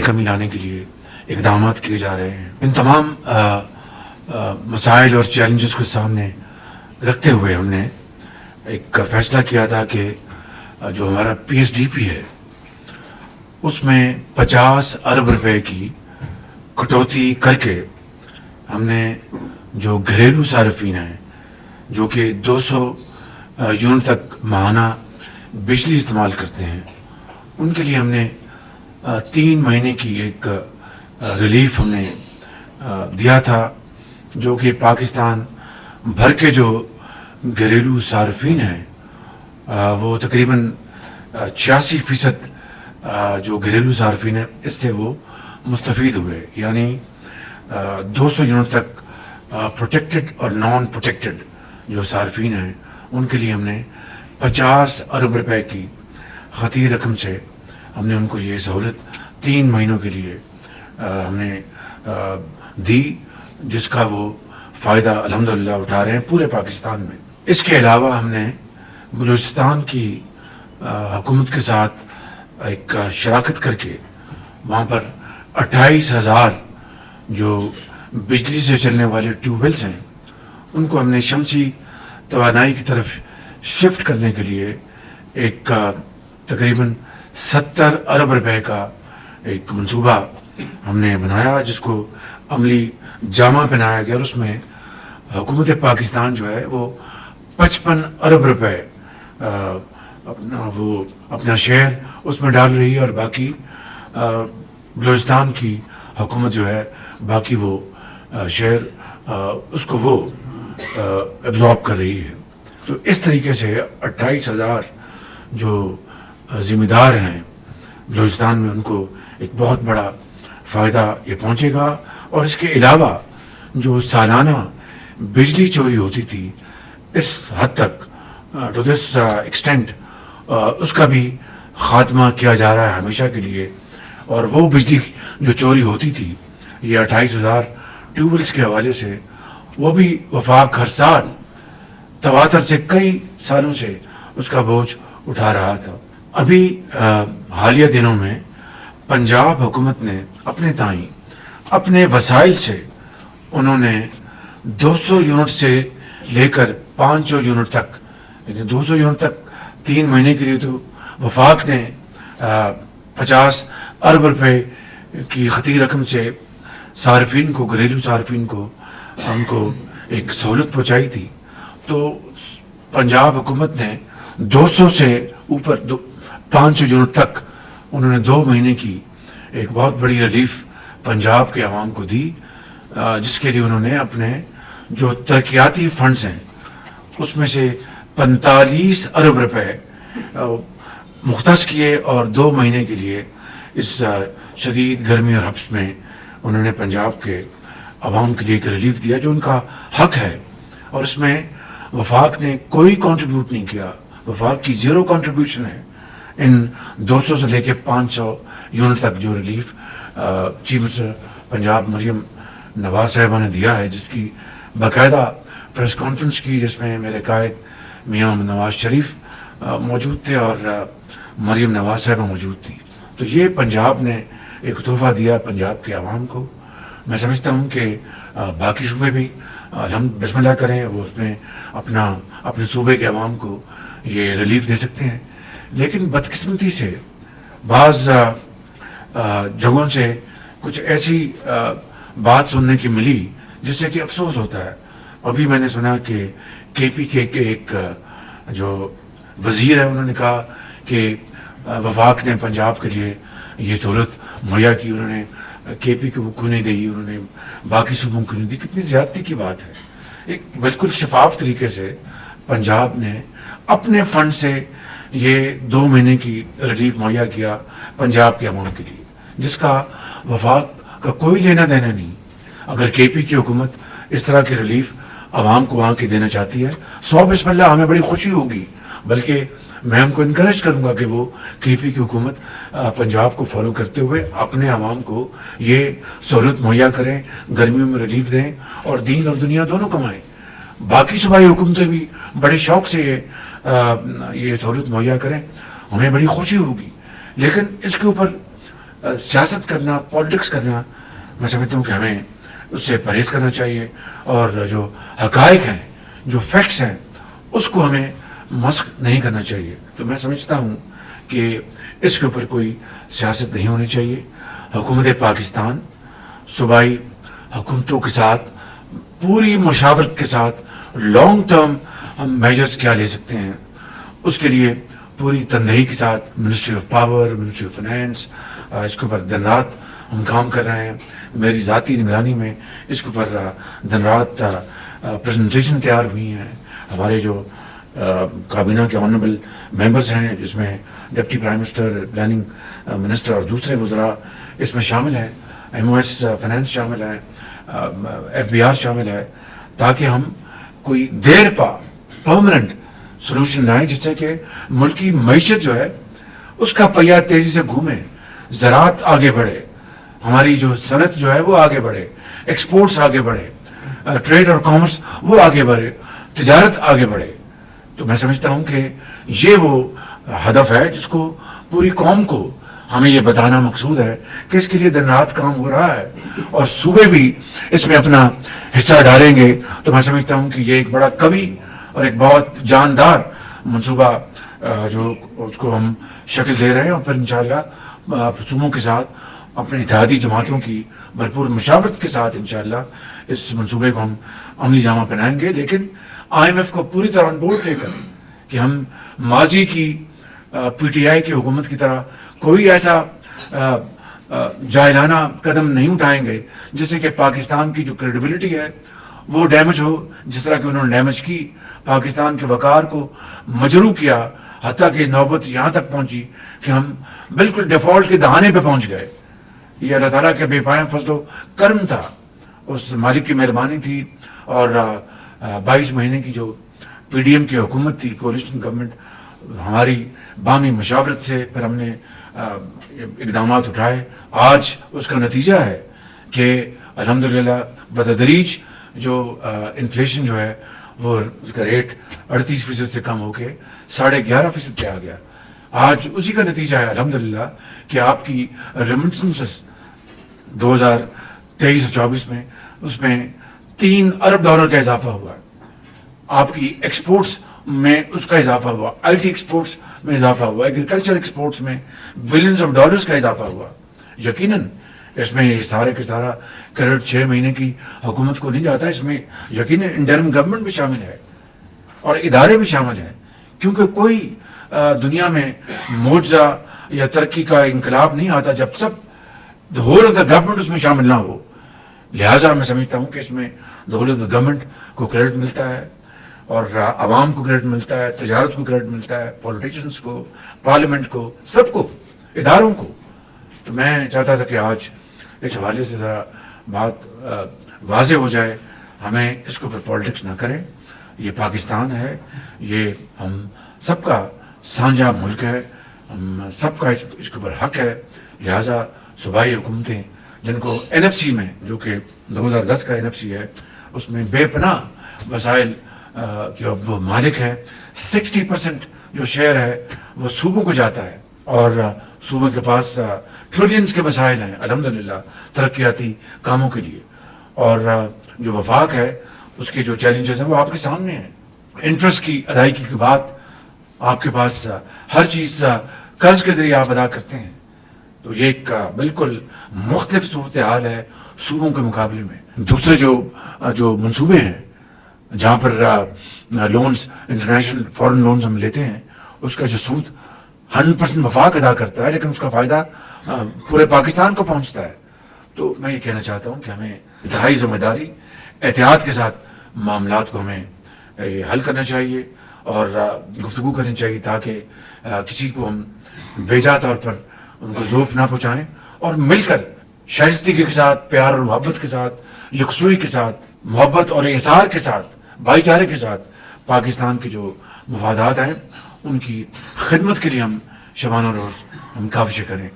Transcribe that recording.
کمی لانے کے لیے اقدامات کیے جا رہے ہیں. ان تمام مسائل اور چیلنجز کو سامنے رکھتے ہوئے ہم نے ایک فیصلہ کیا تھا کہ جو ہمارا پی ایس ڈی پی ہے اس میں 50 ارب روپے کی کٹوتی کر کے ہم نے جو گھریلو صارفین ہیں جو کہ 200 یونٹ تک ماہانہ بجلی استعمال کرتے ہیں ان کے لیے ہم نے 3 مہینے کی ایک ریلیف ہم نے دیا تھا، جو کہ پاکستان بھر کے جو گھریلو صارفین ہیں وہ تقریباً 86% جو گھریلو صارفین ہیں اس سے وہ مستفید ہوئے. یعنی 200 یونٹ تک پروٹیکٹڈ اور نان پروٹیکٹڈ جو صارفین ہیں ان کے لیے ہم نے 50 ارب روپے کی خطیر رقم سے ہم نے ان کو یہ سہولت 3 مہینوں کے لیے ہم نے دی، جس کا وہ فائدہ الحمدللہ اٹھا رہے ہیں پورے پاکستان میں. اس کے علاوہ ہم نے بلوچستان کی حکومت کے ساتھ ایک شراکت کر کے وہاں پر 28,000 جو بجلی سے چلنے والے ٹیوب ویلس ہیں ان کو ہم نے شمسی توانائی کی طرف شفٹ کرنے کے لیے ایک تقریباً 70 ارب روپے کا ایک منصوبہ ہم نے بنایا، جس کو عملی جامہ پہنایا گیا، اور اس میں حکومت پاکستان جو ہے وہ 55 ارب روپے اپنا شیئر اس میں ڈال رہی ہے، اور باقی بلوچستان کی حکومت جو ہے باقی وہ شیئر اس کو وہ ایبزارب کر رہی ہے. تو اس طریقے سے 28,000 جو ذمہ دار ہیں بلوچستان میں ان کو ایک بہت بڑا فائدہ یہ پہنچے گا. اور اس کے علاوہ جو سالانہ بجلی چوری ہوتی تھی اس حد تک ٹو دس ایکسٹینٹ اس کا بھی خاتمہ کیا جا رہا ہے ہمیشہ کے لیے. اور وہ بجلی جو چوری ہوتی تھی یہ 28,000 ٹیوب ویلس کے حوالے سے وہ بھی وفاق ہر سال تواتر سے کئی سالوں سے اس کا بوجھ اٹھا رہا تھا. ابھی حالیہ دنوں میں پنجاب حکومت نے اپنے تائیں اپنے وسائل سے انہوں نے 200 یونٹ سے لے کر 500 یونٹ تک، یعنی 200 یونٹ تک 3 مہینے کے لیے تو وفاق نے 50 ارب روپے کی خطیر رقم سے صارفین کو، گھریلو صارفین کو ان کو ایک سہولت پہنچائی تھی. تو پنجاب حکومت نے 200 سے اوپر 500 یونٹ تک انہوں نے 2 مہینے کی ایک بہت بڑی ریلیف پنجاب کے عوام کو دی، جس کے لیے انہوں نے اپنے جو ترقیاتی فنڈز ہیں اس میں سے 45 ارب روپے مختص کیے، اور 2 مہینے کے لیے اس شدید گرمی اور حبس میں انہوں نے پنجاب کے عوام کے لیے ایک ریلیف دیا جو ان کا حق ہے. اور اس میں وفاق نے کوئی کنٹریبیوٹ نہیں کیا، وفاق کی 0 کنٹریبیوشن ہے ان 200 سے لے کے 500 یونٹ تک جو relief chief minister Punjab Maryam Nawaz صاحبہ نے دیا ہے، جس کی باقاعدہ پریس کانفرنس کی، جس میں میرے قائد میاں نواز شریف موجود تھے اور مریم نواز صاحبہ موجود تھی. تو یہ پنجاب نے ایک تحفہ دیا پنجاب کے عوام کو. میں سمجھتا ہوں کہ باقی صوبے بھی ہم بسم اللہ کریں، وہ اس میں اپنے صوبے کے عوام کو یہ ریلیف دے سکتے ہیں. لیکن بدقسمتی سے بعض جگہوں سے کچھ ایسی بات سننے کی ملی جس سے کہ افسوس ہوتا ہے. ابھی میں نے سنا کہ کے پی کے ایک جو وزیر ہے انہوں نے کہا کہ وفاق نے پنجاب کے لیے یہ سہولت مہیا کی، انہوں نے کے پی کو کیوں نہیں دی، انہوں نے باقی صوبوں کو نہیں دی. کتنی زیادتی کی بات ہے. ایک بالکل شفاف طریقے سے پنجاب نے اپنے فنڈ سے یہ 2 مہینے کی ریلیف مہیا کیا پنجاب کے عوام کے لیے، جس کا وفاق کا کوئی لینا دینا نہیں. اگر کے پی کی حکومت اس طرح کی ریلیف عوام کو وہاں کی دینا چاہتی ہے، 100 بسم اللہ، ہمیں بڑی خوشی ہوگی. بلکہ میں ان کو انکریج کروں گا کہ وہ کے پی کی حکومت پنجاب کو فالو کرتے ہوئے اپنے عوام کو یہ سہولت مہیا کریں، گرمیوں میں ریلیف دیں اور دین اور دنیا دونوں کمائیں. باقی صوبائی حکومتیں بھی بڑے شوق سے یہ سہولت مہیا کریں، ہمیں بڑی خوشی ہوگی. لیکن اس کے اوپر سیاست کرنا، پالیٹکس کرنا، میں سمجھتا ہوں کہ ہمیں اس سے پرہیز کرنا چاہیے، اور جو حقائق ہیں، جو فیکٹس ہیں، اس کو ہمیں مسخ نہیں کرنا چاہیے. تو میں سمجھتا ہوں کہ اس کے اوپر کوئی سیاست نہیں ہونی چاہیے. حکومت پاکستان صوبائی حکومتوں کے ساتھ پوری مشاورت کے ساتھ لانگ ٹرم ہم میجرز کیا لے سکتے ہیں، اس کے لیے پوری تندہی کے ساتھ ministry of power, ministry of finance, اس کے اوپر دن رات ہم کام کر رہے ہیں. میری ذاتی نگرانی میں اس کے اوپر دن رات پریزنٹیشن تیار ہوئی ہیں. ہمارے جو کابینہ کے آنریبل ممبرز ہیں، جس میں deputy prime minister, planning minister اور دوسرے وزراء اس میں شامل ہیں، ایم او ایس فائنینس شامل ہے، ایف بی آر شامل ہے، تاکہ ہم کوئی دیر پا پرماننٹ سولوشن لائیں، جس سے کہ ملک کی معیشت جو ہے اس کا پہیہ تیزی سے گھومے، زراعت آگے بڑھے، ہماری جو صنعت جو ہے وہ آگے بڑھے، ایکسپورٹس آگے بڑھے، ٹریڈ اور کامرس وہ آگے بڑھے، تجارت آگے بڑھے. تو میں سمجھتا ہوں کہ یہ وہ ہدف ہے جس کو پوری قوم کو ہمیں یہ بتانا مقصود ہے کہ اس کے لیے دن رات کام ہو رہا ہے، اور صوبے بھی اس میں اپنا حصہ ڈالیں گے. تو میں سمجھتا ہوں کہ یہ ایک بڑا قوی اور ایک بہت جاندار منصوبہ جو اس کو ہم شکل دے رہے ہیں، اور پھر انشاءاللہ صوبوں کے ساتھ اپنے اتحادی جماعتوں کی بھرپور مشاورت کے ساتھ انشاءاللہ اس منصوبے کو ہم عملی جامہ پہنائیں گے. لیکن آئی ایم ایف کو پوری طرح آن بورڈ لے کر کہ ہم ماضی کی پی ٹی آئی کی حکومت کی طرح کوئی ایسا جاہلانہ قدم نہیں اٹھائیں گے جس سے کہ پاکستان کی جو کریڈیبلٹی ہے وہ ڈیمیج ہو، جس طرح کہ انہوں نے ڈیمیج کی، پاکستان کے وقار کو مجروح کیا، حتیٰ کہ نوبت یہاں تک پہنچی کہ ہم بالکل ڈیفالٹ کے دہانے پہ پہنچ گئے. یہ اللہ تعالیٰ کے بے پایاں فضل و کرم تھا، اس مالک کی مہربانی تھی. اور 22 مہینے کی جو پی ڈی ایم کی حکومت تھی، کولیشن گورنمنٹ، ہماری باہمی مشاورت سے پھر ہم نے اقدامات اٹھائے. آج اس کا نتیجہ ہے کہ الحمدللہ بتدریج جو انفلیشن جو ہے وہ اس کا ریٹ 38% سے کم ہو کے 11.5% پہ آ گیا. آج اسی کا نتیجہ ہے الحمدللہ کہ آپ کی ریمیٹنسز 2023-24 میں اس میں $3 ارب کا اضافہ ہوا ہے. آپ کی ایکسپورٹس میں اس کا اضافہ ہوا، آئی ٹی ایکسپورٹس میں اضافہ ہوا، ایگریکلچر ایکسپورٹس میں بلینز آف ڈالرز کا اضافہ ہوا. یقیناً اس میں یہ سارے کے سارا کریڈٹ 6 مہینے کی حکومت کو نہیں جاتا، اس میں یقیناً انٹرم گورنمنٹ بھی شامل ہے اور ادارے بھی شامل ہیں، کیونکہ کوئی دنیا میں معجزہ یا ترقی کا انقلاب نہیں آتا جب سب ہول آف دا گورنمنٹ اس میں شامل نہ ہو. لہٰذا میں سمجھتا ہوں کہ اس میں ہول آف دا گورنمنٹ کو کریڈٹ ملتا ہے، اور عوام کو کریڈٹ ملتا ہے، تجارت کو کریڈٹ ملتا ہے، پولیٹیشنز کو، پارلیمنٹ کو، سب کو، اداروں کو. تو میں چاہتا تھا کہ آج اس حوالے سے ذرا بات واضح ہو جائے. ہمیں اس کے اوپر پالیٹکس نہ کریں. یہ پاکستان ہے، یہ ہم سب کا سانجھا ملک ہے، ہم سب کا اس کے اوپر حق ہے. لہٰذا صوبائی حکومتیں جن کو این ایف سی میں، جو کہ 2010 کا این ایف سی ہے، اس میں بے پناہ وسائل کہ وہ مالک ہے، 60% جو شیئر ہے وہ صوبوں کو جاتا ہے، اور صوبوں کے پاس ٹریلینز کے وسائل ہیں الحمدللہ ترقیاتی کاموں کے لیے. اور جو وفاق ہے اس کے جو چیلنجز ہیں وہ آپ کے سامنے ہیں. انٹرسٹ کی ادائیگی کی بات، آپ کے پاس ہر چیز قرض کے ذریعے آپ ادا کرتے ہیں. تو یہ ایک بالکل مختلف صورتحال ہے صوبوں کے مقابلے میں. دوسرے جو منصوبے ہیں جہاں پر لونز، انٹرنیشنل فورن لونز ہم لیتے ہیں، اس کا جو سود 100% وفاق ادا کرتا ہے، لیکن اس کا فائدہ پورے پاکستان کو پہنچتا ہے. تو میں یہ کہنا چاہتا ہوں کہ ہمیں انتہائی ذمہ داری، احتیاط کے ساتھ معاملات کو ہمیں حل کرنا چاہیے اور گفتگو کرنی چاہیے، تاکہ کسی کو ہم بیجا طور پر ان کو ضعف نہ پہنچائیں، اور مل کر شائستگی کے ساتھ، پیار اور محبت کے ساتھ، یکسوئی کے ساتھ، محبت اور احسار کے ساتھ، بھائی چارے کے ساتھ پاکستان کے جو مفادات ہیں ان کی خدمت کے لیے ہم شبانہ روز ہم کاوشیں کریں.